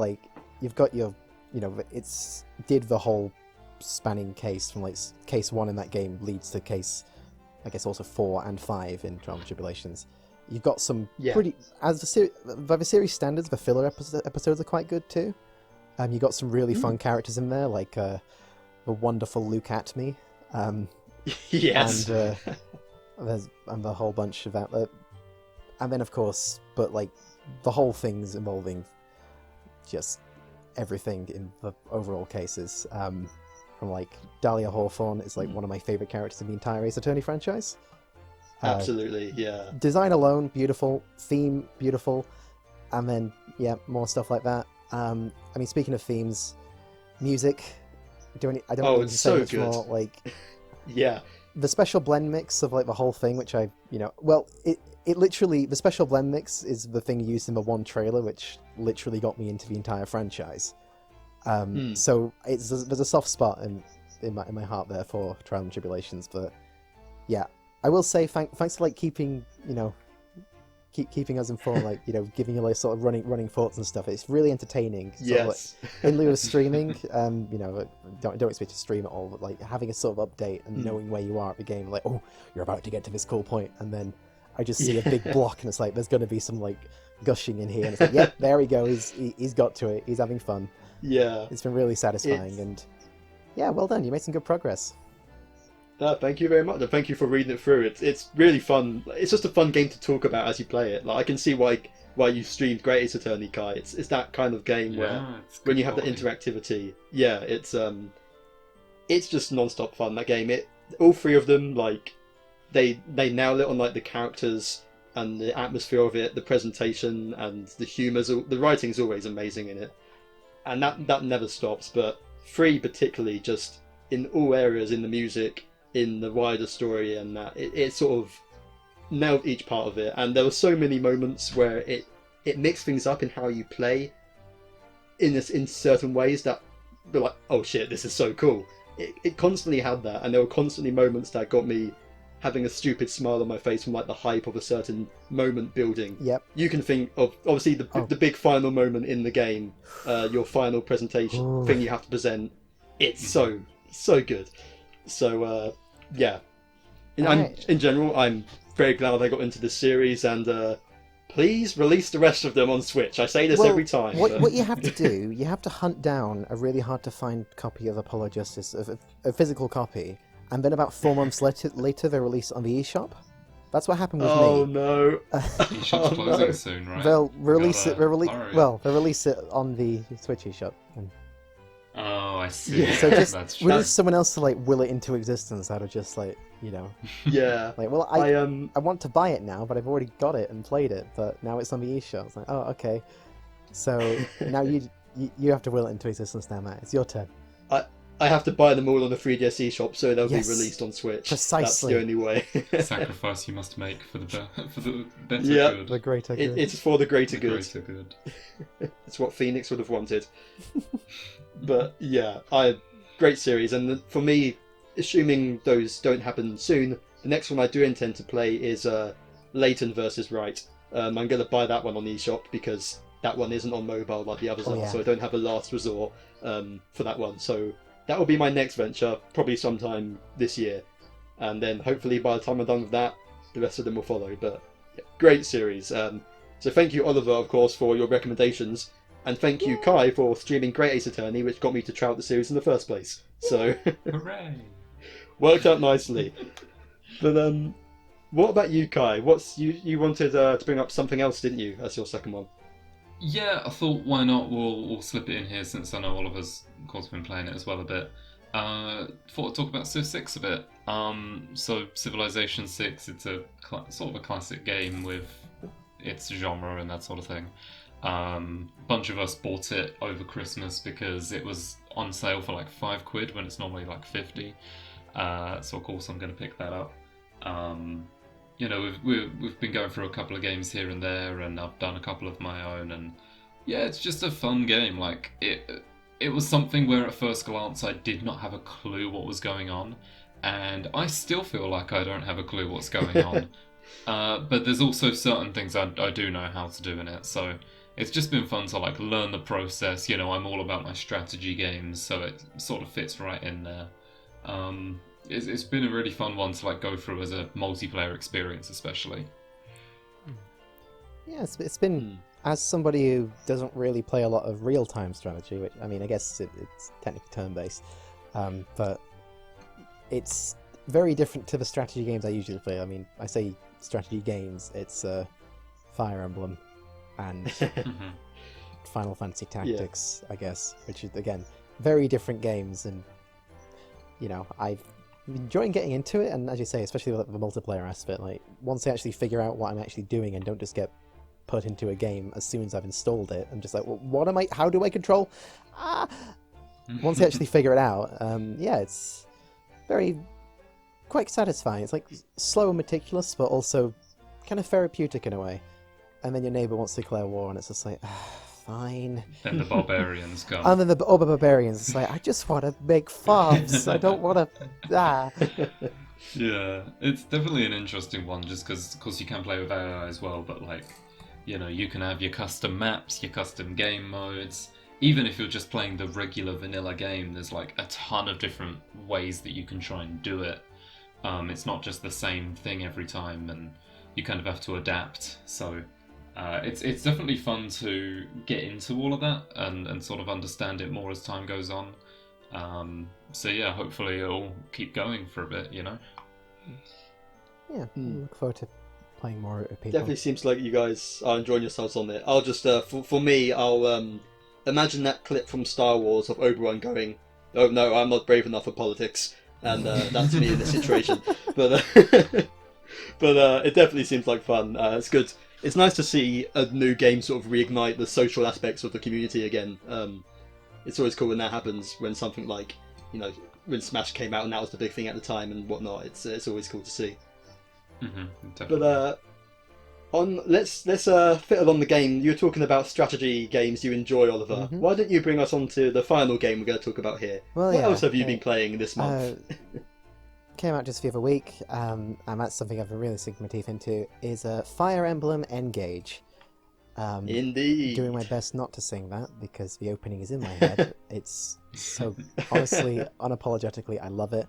you know, it's did the whole spanning case from, like, case 1 in that game leads to case, I guess, also 4 and 5 in Trial and Tribulations. You've got some pretty, by the series standards, the filler episodes are quite good too. You got some really fun characters in there, like the wonderful Luke Atme. Yes. And the whole bunch of that. And then, of course, but like the whole thing's involving just everything in the overall cases. From like Dahlia Hawthorne is like one of my favorite characters in the entire Ace Attorney franchise. Absolutely, yeah. Design alone, beautiful. Theme, beautiful. And then, yeah, more stuff like that. I mean, speaking of themes, music. I don't need to say much more. Like, yeah, the special blend mix of like the whole thing, which I, well, it literally, the special blend mix is the thing used in the one trailer, which literally got me into the entire franchise. So there's a soft spot in my heart there for Trial and Tribulations, but yeah. I will say thanks for like keeping keeping us informed, like giving you like sort of running thoughts and stuff. It's really entertaining. Yes. Like, in lieu of streaming, don't expect to stream it all, but like having a sort of update and knowing where you are at the game, like you're about to get to this cool point, and then I just see a big block and it's like there's going to be some like gushing in here, and it's like yep, there we go. He's got to it. He's having fun. Yeah. It's been really satisfying, and yeah, well done. You made some good progress. Thank you very much. Thank you for reading it through. It's really fun. It's just a fun game to talk about as you play it. Like I can see why you streamed Great Ace Attorney, Kai. It's that kind of game where when you have the interactivity, it's just non-stop fun. That game, all 3 of them, like they nail it on like the characters and the atmosphere of it, the presentation and the humour. The writing's always amazing in it, and that never stops. But 3 particularly, just in all areas, in the music, in the wider story, and that it sort of nailed each part of it. And there were so many moments where it mixed things up in how you play in certain ways that were like, oh shit, this is so cool. It constantly had that, and there were constantly moments that got me having a stupid smile on my face from like the hype of a certain moment building. Yep. You can think of obviously the big final moment in the game, your final presentation thing you have to present. It's so good. So yeah, in general, I'm very glad I got into this series, and please release the rest of them on Switch. I say this every time. What you have to do, you have to hunt down a really hard to find copy of Apollo Justice, a physical copy, and then about 4 months later they release it on the eShop. That's what happened with me. Oh no! eShop's closing soon, right? They'll release it. They'll release it on the Switch eShop. Oh, I see. Yeah, so That's we need someone else to like will it into existence out of just like Yeah. Like, well, I want to buy it now, but I've already got it and played it, but now it's on the eShop. It's like, oh, okay. So now you have to will it into existence now, Matt. It's your turn. I have to buy them all on the 3DS eShop, so they'll be released on Switch. Precisely. That's the only way. Sacrifice you must make for the better good. The greater good. It's for the greater good. Greater good. It's what Phoenix would have wanted. But yeah, great series, and for me, assuming those don't happen soon, the next one I do intend to play is Layton versus Wright. I'm going to buy that one on eShop because that one isn't on mobile like the others are, so I don't have a last resort for that one. So that will be my next venture, probably sometime this year, and then hopefully by the time I'm done with that, the rest of them will follow. But yeah, great series. So thank you, Oliver, of course, for your recommendations, and thank you, Kai, for streaming Great Ace Attorney, which got me to try out the series in the first place. So Hooray! Worked out nicely. But what about you, Kai? You wanted to bring up something else, didn't you? That's your second one. Yeah, I thought why not? We'll slip it in here since I know Oliver's, of course, been playing it as well a bit. Thought I'd talk about Civ 6 a bit. So Civilization 6, it's a sort of a classic game with its genre and that sort of thing. Bunch of us bought it over Christmas because it was on sale for like £5 when it's normally like 50. So of course I'm going to pick that up. You know, we've been going through a couple of games here and there, and I've done a couple of my own, and yeah, it's just a fun game. Like it was something where at first glance I did not have a clue what was going on, and I still feel like I don't have a clue what's going on. But there's also certain things I do know how to do in it, so it's just been fun to like learn the process. You know, I'm all about my strategy games, so it sort of fits right in there. It's been a really fun one to like go through as a multiplayer experience, especially. Yeah, it's been, as somebody who doesn't really play a lot of real-time strategy, which, I mean, I guess it's technically turn-based, but it's very different to the strategy games I usually play. I mean, I say strategy games, it's Fire Emblem and Final Fantasy Tactics, I guess, which is, again, very different games, and, you know, I've been enjoying getting into it, and as you say, especially with the multiplayer aspect, like, once I actually figure out what I'm actually doing and don't just get put into a game as soon as I've installed it, I'm just like, well, how do I control? Once I actually figure it out, yeah, it's quite satisfying. It's like slow and meticulous, but also kind of therapeutic in a way. And then your neighbour wants to declare war, and it's just like, fine. Then the barbarians come. And then the barbarians, it's like, I just want to make farms. I don't want to. Yeah, it's definitely an interesting one, just because, of course, you can play with AI as well, but like, you know, you can have your custom maps, your custom game modes. Even if you're just playing the regular vanilla game, there's like a ton of different ways that you can try and do it. It's not just the same thing every time, and you kind of have to adapt. So it's definitely fun to get into all of that and sort of understand it more as time goes on. So yeah, hopefully it'll keep going for a bit, you know? Yeah, look forward to playing more with people. Definitely seems like you guys are enjoying yourselves on it. I'll just, for me, I'll imagine that clip from Star Wars of Obi-Wan going, "Oh no, I'm not brave enough for politics," and that's me in this situation. But it definitely seems like fun. It's good. It's nice to see a new game sort of reignite the social aspects of the community again. It's always cool when that happens, when something like, you know, when Smash came out and that was the big thing at the time and whatnot. It's always cool to see. But let's fit along the game. You were talking about strategy games you enjoy, Oliver. Why don't you bring us on to the final game we're going to talk about here? Well, what else have you been playing this month? Came out just the other week, and that's something I've been really sinking my teeth into, is Fire Emblem Engage. Indeed. Doing my best not to sing that, because the opening is in my head. It's so, honestly, unapologetically, I love it.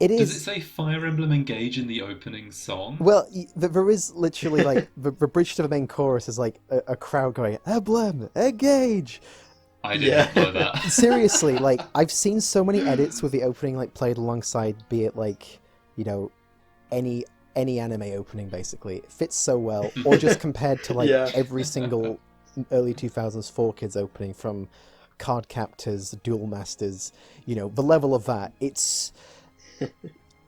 Does it say Fire Emblem Engage in the opening song? Well, there is literally, like, the bridge to the main chorus is like a crowd going, "Emblem, engage!" I didn't know that. Seriously, like, I've seen so many edits with the opening, like, played alongside, be it, like, you know, any anime opening, basically. It fits so well. Or just compared to, like, every single early 2000s 4Kids opening, from Card Captors, Duel Masters, you know, the level of that, it's...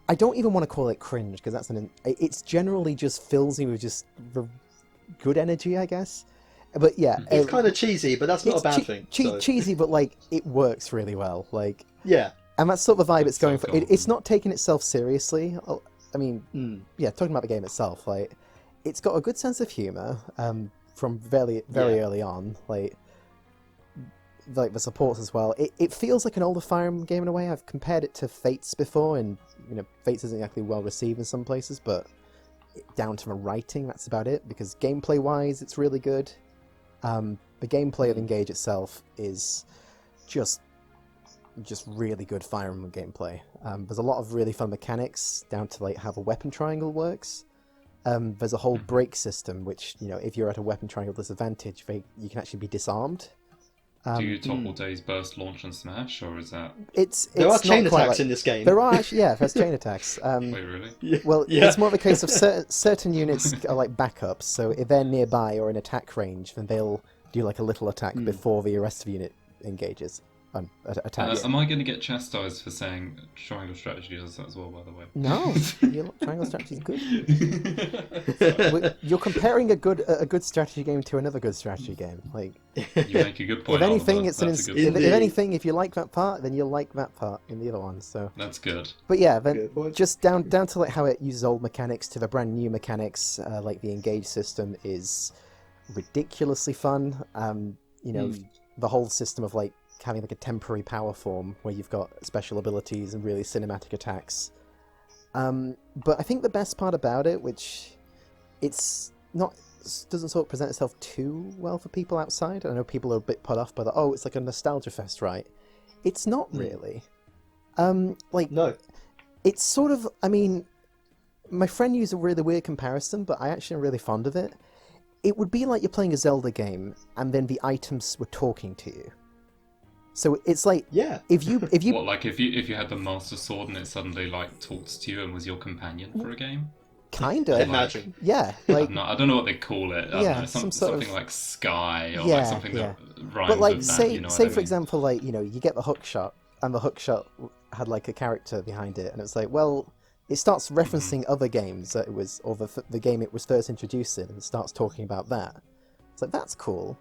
I don't even want to call it cringe, because that's it's generally just fills me with just good energy, I guess. But yeah, it's kind of cheesy, but that's not a bad thing. Cheesy, but like it works really well. Like, yeah, and that's sort of the vibe it's going so for. cool. It's not taking itself seriously. I mean, yeah, talking about the game itself, like, it's got a good sense of humor from very early on. Like the supports as well. It feels like an older Fire Emblem game in a way. I've compared it to Fates before, and you know, Fates isn't exactly well received in some places, but down to the writing, that's about it. Because gameplay wise, it's really good. The gameplay of Engage itself is just really good Fire Emblem gameplay. There's a lot of really fun mechanics, down to like how the weapon triangle works. There's a whole break system, which, you know, if you're at a weapon triangle disadvantage, you can actually be disarmed. Do you topple Days Burst launch and Smash, or is that... There are chain attacks like... in this game. There are actually, there's chain attacks. Wait, really? It's more of a case of certain units are like backups, so if they're nearby or in attack range, then they'll do like a little attack before the rest of the unit engages. attacks. Am I going to get chastised for saying triangle strategy as well, by the way? No, triangle strategy is good. You're comparing a good strategy game to another good strategy game. Like, you make a good point. If anything, Oliver. if anything, if you like that part, then you'll like that part in the other one. So that's good. But yeah, then just down to like how it uses old mechanics to the brand new mechanics, like the Engage system is ridiculously fun. The whole system of like having like a temporary power form where you've got special abilities and really cinematic attacks. But I think the best part about it, which doesn't sort of present itself too well for people outside. I know people are a bit put off by it's like a nostalgia fest, right? It's not really. No. It's sort of, I mean, my friend used a really weird comparison, but I actually am really fond of it. It would be like you're playing a Zelda game and then the items were talking to you. So it's like, if you what, like if you had the Master Sword and it suddenly like talks to you and was your companion for a game? Kinda. Imagine. Yeah. Like, I don't know what they call it. I don't know, something like Sky or like something that rhymes but like, with say, that. say for example, like, you get the hook shot, and the hook shot had like a character behind it, and it's like, well, it starts referencing other games that it was, or the game it was first introduced in, and it starts talking about that. It's like, that's cool.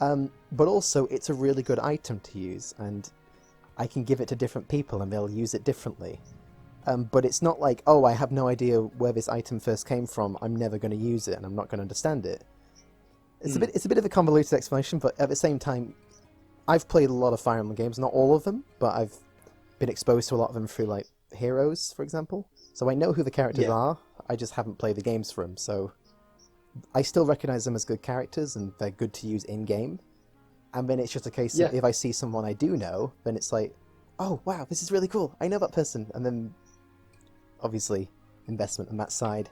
But also, it's a really good item to use, and I can give it to different people, and they'll use it differently. But it's not like, I have no idea where this item first came from, I'm never going to use it, and I'm not going to understand it. It's a bit of a convoluted explanation, but at the same time, I've played a lot of Fire Emblem games, not all of them, but I've been exposed to a lot of them through, like, Heroes, for example. So I know who the characters are, I just haven't played the games for them, so I still recognize them as good characters, and they're good to use in-game. And then it's just a case of, if I see someone I do know, then it's like, oh, wow, this is really cool, I know that person, and then, obviously, investment on that side.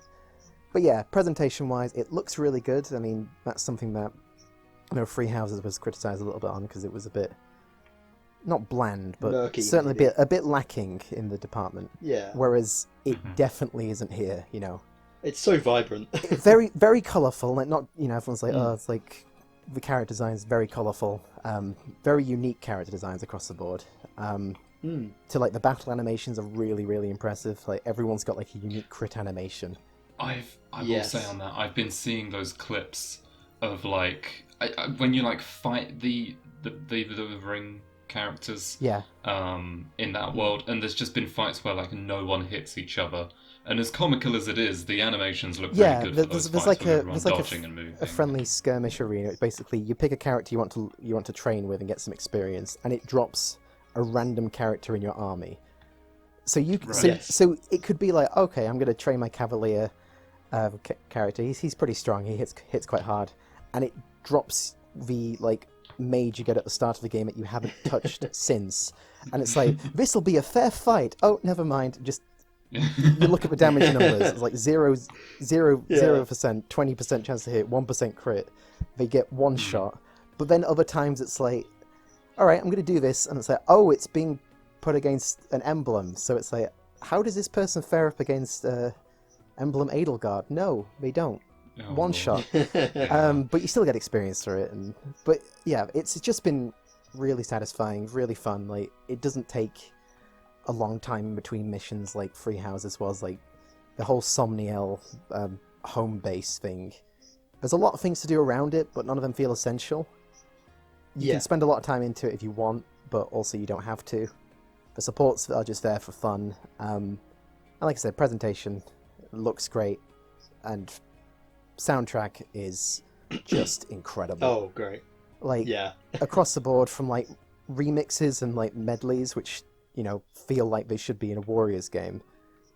But yeah, presentation-wise, it looks really good. I mean, that's something that, Free Houses was criticised a little bit on, because it was a bit, not bland, but murky, certainly a bit lacking in the department. Yeah. Whereas it definitely isn't here, It's so vibrant. Very, very colourful. Like, not, everyone's like, it's like, the character designs very colourful. Very unique character designs across the board. To like the battle animations are really, really impressive. Like, everyone's got like a unique crit animation. I will say on that, I've been seeing those clips of like when you like fight the ring characters. Yeah. In that world, and there's just been fights where like no one hits each other. And as comical as it is, the animations look really good for those fights like with everyone dodging and moving. A friendly skirmish arena. Basically, you pick a character you want to train with and get some experience, and it drops a random character in your army. So so it could be like, okay, I'm going to train my cavalier character. He's pretty strong. He hits quite hard, and it drops the like mage you get at the start of the game that you haven't touched since, and it's like, this will be a fair fight. Oh, never mind. Just you look at the damage numbers. It's like 0%, 20% chance to hit, 1% crit. They get one shot, but then other times it's like, all right, I'm going to do this, and it's like, it's being put against an emblem. So it's like, how does this person fare up against Emblem Edelgard? No, they don't. One shot. But you still get experience through it. But yeah, it's just been really satisfying, really fun. Like, it doesn't take a long time in between missions like Free Houses was. Like, the whole Somniel home base thing. There's a lot of things to do around it, but none of them feel essential. You can spend a lot of time into it if you want, but also you don't have to. The supports are just there for fun. And like I said, presentation looks great, and soundtrack is just incredible. Oh, great. Like, across the board, from like remixes and like medleys, which, feel like they should be in a Warriors game,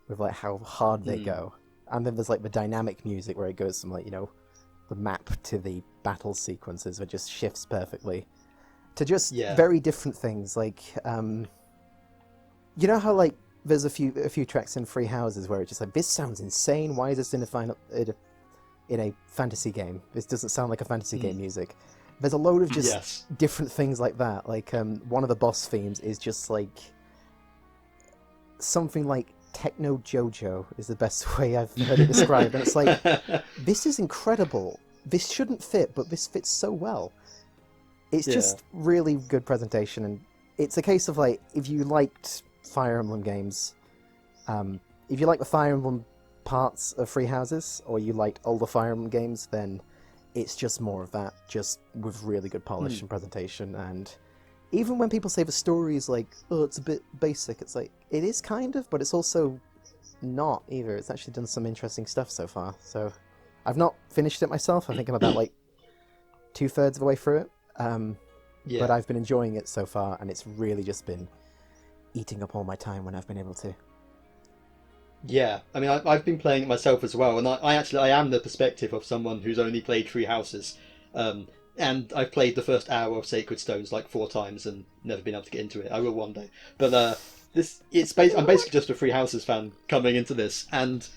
with like how hard they go. And then there's like the dynamic music where it goes from like, the map to the battle sequences, that just shifts perfectly to just very different things. Like, you know how like there's a few tracks in Free Houses where it's just like, this sounds insane. Why is this in a fantasy game? This doesn't sound like a fantasy game music. There's a load of just different things like that. Like, one of the boss themes is just like something like Techno JoJo is the best way I've heard it described. And it's like, this is incredible. This shouldn't fit, but this fits so well. It's just really good presentation, and it's a case of like, if you liked Fire Emblem games, if you like the Fire Emblem parts of Free Houses, or you liked older Fire Emblem games, then it's just more of that, just with really good polish and presentation. And even when people say the story is like, oh, it's a bit basic, it's like, it is kind of, but it's also not either. It's actually done some interesting stuff so far. So I've not finished it myself. I think I'm about like 2/3 of the way through it. But I've been enjoying it so far, and it's really just been eating up all my time when I've been able to. Yeah, I mean, I've been playing it myself as well, and I am the perspective of someone who's only played Three Houses, and I've played the first hour of Sacred Stones like 4 times and never been able to get into it. I will one day, but I'm basically just a Three Houses fan coming into this, and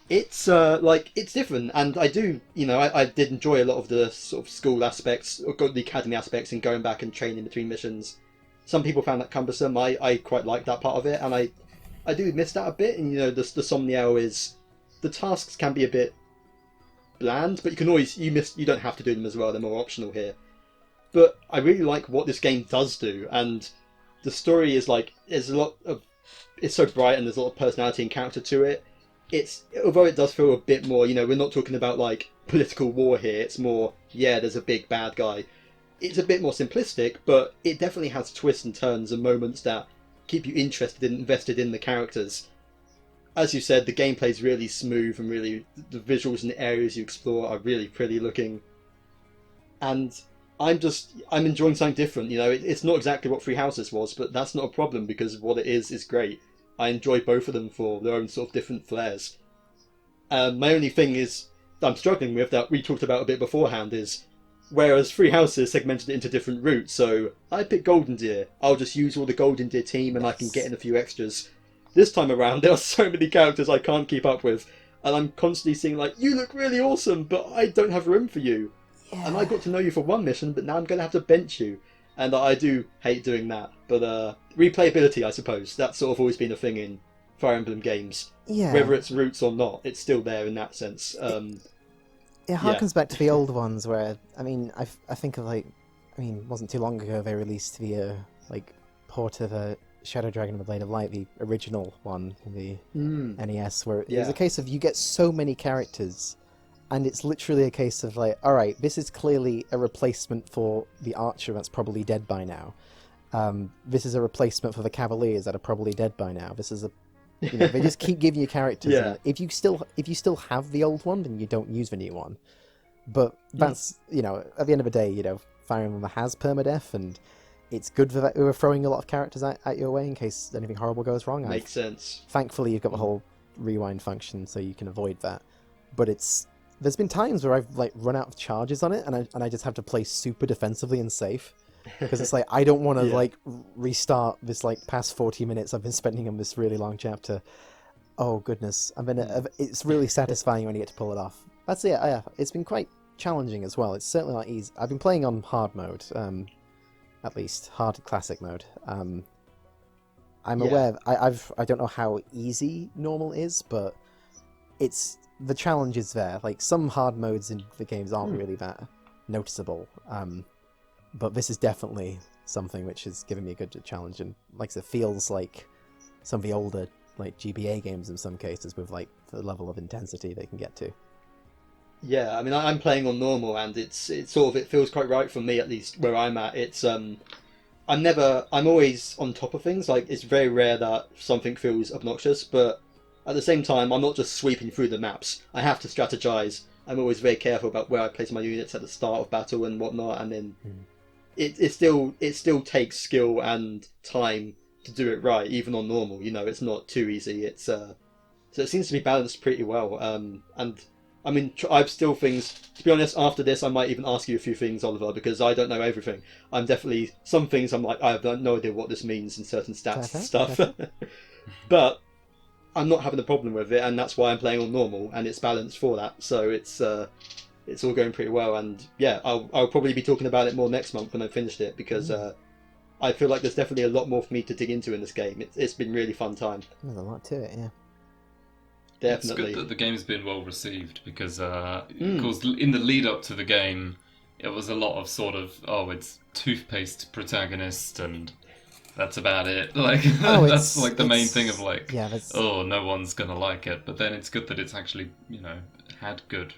it's it's different, and I did enjoy a lot of the sort of school aspects, or the academy aspects, and going back and training between missions. Some people found that cumbersome. I quite like that part of it, and I do miss that a bit. And the Somniel is, the tasks can be a bit bland, but you can always you don't have to do them as well. They're more optional here. But I really like what this game does do, and the story is like it's so bright, and there's a lot of personality and character to it. Although it does feel a bit more, we're not talking about like political war here. It's more, there's a big bad guy. It's a bit more simplistic, but it definitely has twists and turns and moments that keep you interested and invested in the characters. As you said, the gameplay is really smooth, and really the visuals and the areas you explore are really pretty looking. And I'm enjoying something different. It's not exactly what Three Houses was, but that's not a problem, because what it is great. I enjoy both of them for their own sort of different flares. My only thing is I'm struggling with, that we talked about a bit beforehand, is whereas Three Houses segmented it into different routes, so I pick Golden Deer. I'll just use all the Golden Deer team, and I can get in a few extras. This time around, there are so many characters I can't keep up with, and I'm constantly seeing like, you look really awesome, but I don't have room for you. Yeah. And I got to know you for one mission, but now I'm going to have to bench you. And I do hate doing that. But replayability, I suppose, that's sort of always been a thing in Fire Emblem games. Yeah. Whether it's roots or not, it's still there in that sense. It harkens back to the old ones where, I think of it wasn't too long ago they released the port of Shadow Dragon of the Blade of Light, the original one, the NES, where it was a case of you get so many characters, and it's literally a case of like, alright, this is clearly a replacement for the archer that's probably dead by now. This is a replacement for the cavaliers that are probably dead by now. This is they just keep giving you characters. Yeah. If you still have the old one, then you don't use the new one. But that's at the end of the day, Fire Emblem has permadeath, and it's good that we're throwing a lot of characters at your way in case anything horrible goes wrong. Makes sense. Thankfully, you've got the whole rewind function, so you can avoid that. But there's been times where I've run out of charges on it, and I just have to play super defensively and safe. Because it's like, I don't want to restart this past 40 minutes I've been spending on this really long chapter. Oh goodness, it's really satisfying when you get to pull it off. That's it. It's been quite challenging as well. It's certainly not easy. I've been playing on hard mode, at least hard classic mode. I'm aware. I don't know how easy normal is, but the challenge is there. Some hard modes in the games aren't really that noticeable. But this is definitely something which has given me a good challenge, and it feels like some of the older GBA games in some cases, with the level of intensity they can get to. Yeah, I'm playing on normal, and it feels quite right for me, at least where I'm at. It's I'm always on top of things. It's very rare that something feels obnoxious, but at the same time, I'm not just sweeping through the maps. I have to strategize. I'm always very careful about where I place my units at the start of battle and whatnot, and then it still takes skill and time to do it right, even on normal. It's not too easy. So it seems to be balanced pretty well. And I've still things to be honest. After this, I might even ask you a few things, Oliver, because I don't know everything. I'm definitely some things. I'm like, I have no idea what this means in certain stats and stuff. But I'm not having a problem with it, and that's why I'm playing on normal, and it's balanced for that. So it's all going pretty well, and I'll probably be talking about it more next month when I've finished it, because I feel like there's definitely a lot more for me to dig into in this game. It's been really fun time. There's a lot to it, yeah. Definitely. It's good that the game's been well received, because of course in the lead up to the game, it was a lot of sort of, it's toothpaste protagonist, and that's about it. Like Oh, that's like the main thing of like, yeah, that's oh, no one's gonna like it. But then it's good that it's actually had good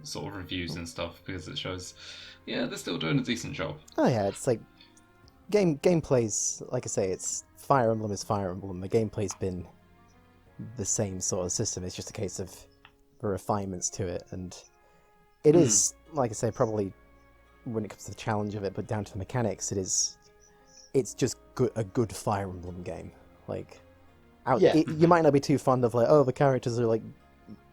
sort of reviews and stuff because it shows, yeah, they're still doing a decent job. oh yeah, it's like gameplay's like I say, it's Fire Emblem is Fire Emblem. The gameplay's been the same sort of system. It's just a case of the refinements to it, and it is, like I say, probably when it comes to the challenge of it, but down to the mechanics, it's just a good Fire Emblem game. Like, you might not be too fond of like, oh, the characters are like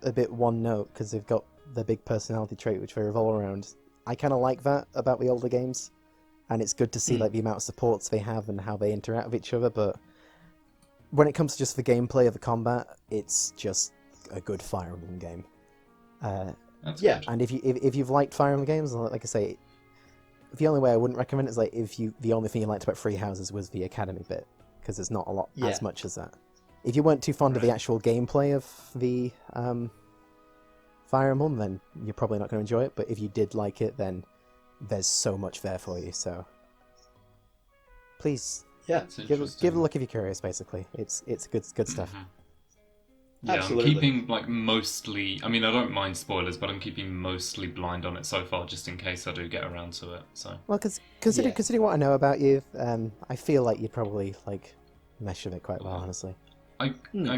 a bit one note because they've got the big personality trait which they revolve around. I kind of like that about the older games, and it's good to see like the amount of supports they have and how they interact with each other. But when it comes to just the gameplay of the combat, it's just a good Fire Emblem game. That's good. And if you've liked Fire Emblem games, like I say, the only way I wouldn't recommend it is like the only thing you liked about Three Houses was the academy bit, because there's not a lot as much as that. If you weren't too fond of the actual gameplay of the Fire Emblem, then you're probably not going to enjoy it. But if you did like it, then there's so much there for you. So please, give it a look if you're curious. Basically, it's good stuff. Yeah, Absolutely. I'm keeping like mostly. I mean, I don't mind spoilers, but I'm keeping mostly blind on it so far, just in case I do get around to it. So well, considering what I know about you, I feel like you'd probably like mesh with it quite well, honestly. I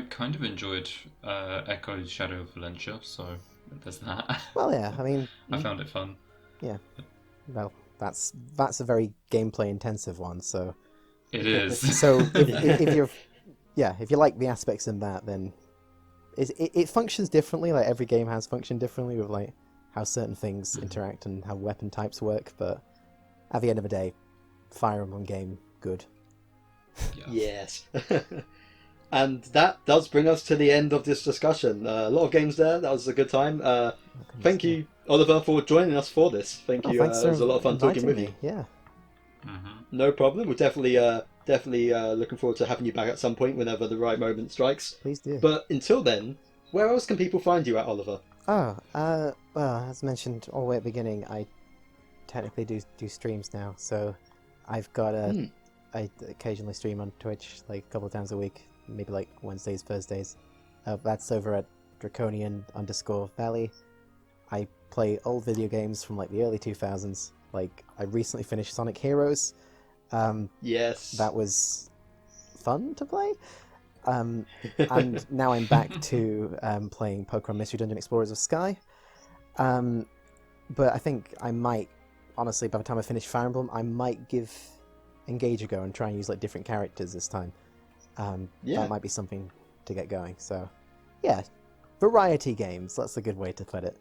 kind of enjoyed Echo's Shadow of Valentia, so there's that. Well, yeah, I mean, I found it fun. Yeah, well, that's a very gameplay intensive one, so it is. So if you like the aspects in that, then it functions differently. Like every game has functioned differently with like how certain things interact and how weapon types work. But at the end of the day, Fire Emblem game good. Yes. And that does bring us to the end of this discussion. A lot of games there. That was a good time. Thank you, Oliver, for joining us for this. Thank you. It was a lot of fun talking with you. Yeah. No problem. We're definitely looking forward to having you back at some point whenever the right moment strikes. Please do. But until then, where else can people find you at, Oliver? Well, as mentioned all the way at the beginning, I technically do streams now. So I've got I occasionally stream on Twitch like a couple of times a week. Maybe like Wednesdays, Thursdays. That's over at Draconian_Valley. I play old video games from like the early 2000s. Like I recently finished Sonic Heroes. Yes. That was fun to play. And now I'm back to playing Pokemon Mystery Dungeon Explorers of Sky. But I think I might, honestly, by the time I finish Fire Emblem, I might give Engage a go and try and use like different characters this time. That might be something to get going. So, yeah, variety games. That's a good way to put it.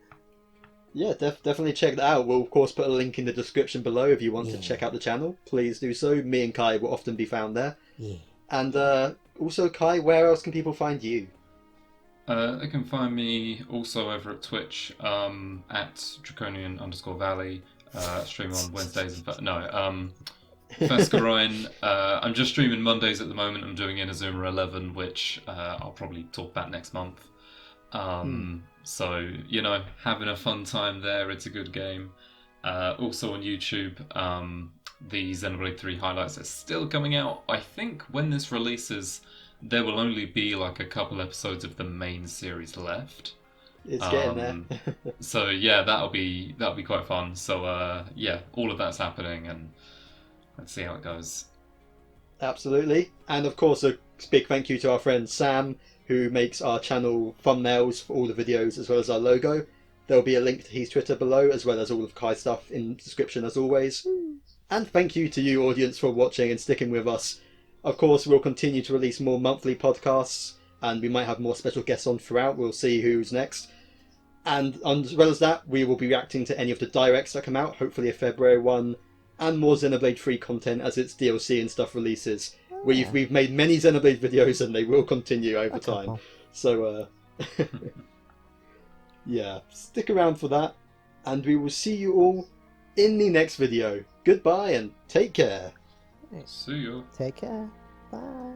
Yeah, definitely check that out. We'll of course put a link in the description below if you want to check out the channel. Please do so. Me and Kai will often be found there. Yeah. And also, Kai, where else can people find you? They can find me also over at Twitch at Draconian_Valley. Stream on Wednesdays and Fascurreyn. I'm just streaming Mondays at the moment. I'm doing Inazuma 11, which I'll probably talk about next month. So, having a fun time there. It's a good game. Also on YouTube, the Xenoblade 3 highlights are still coming out. I think when this releases, there will only be like a couple episodes of the main series left. It's getting there. So yeah, that'll be quite fun. So all of that's happening, and let's see how it goes. Absolutely. And of course, a big thank you to our friend Sam, who makes our channel thumbnails for all the videos as well as our logo. There'll be a link to his Twitter below, as well as all of Kai's stuff in the description as always. And thank you to you, audience, for watching and sticking with us. Of course, we'll continue to release more monthly podcasts, and we might have more special guests on throughout. We'll see who's next. And as well as that, we will be reacting to any of the directs that come out, hopefully a February one, and more Xenoblade 3 content as its DLC and stuff releases. We've made many Xenoblade videos, and they will continue over time. So, yeah, stick around for that, and we will see you all in the next video. Goodbye, and take care. See you. Take care. Bye.